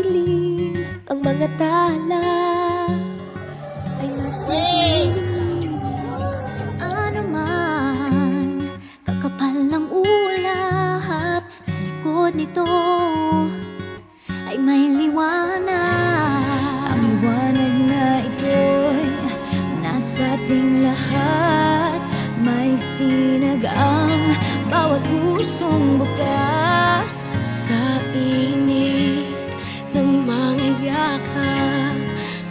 madilim ang mga tala ay mas naging ano man. Kakapal ang ulap sa likod nito ay may liwanag. Ang liwanag na ito'y nasa ating lahat. May sinag ang bawat pusong bukas. Sa init ng mga yakap,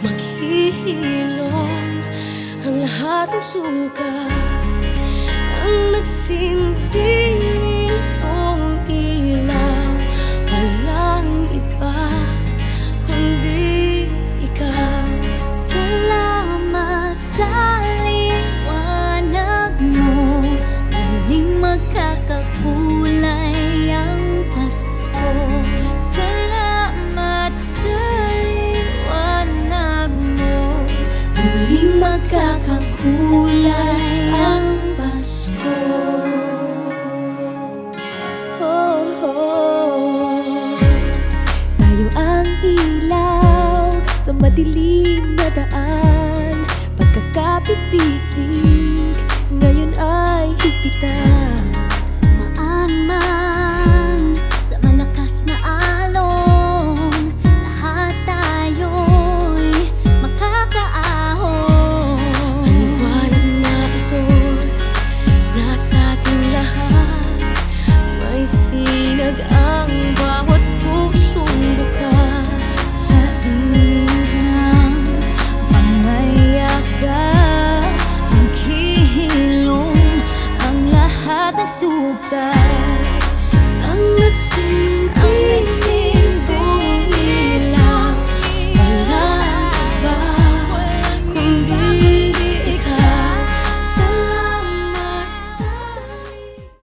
maghihilom ang lahat ng suka. Ang nagsinding nitong ilaw, walang iba kundi ikaw. Salamat sa liwanag mo, muling magkakakulay ang Pasko. Salamat sa liwanag mo, muling magkakakulay ang Pasko. Oh, oh. Tayo ang ilaw sa madilim na daan. Pagkakapipisig ngayon ay higpitan. Maan man sa malakas na alon, lahat tayo'y makakaahon. Ang liwanag na ito'y nasa ating lahat. May sinag ang bawat pusong bukas. Sa init ng pangayakap, maghihilom ang lahat ng sukat. Ang nagsimula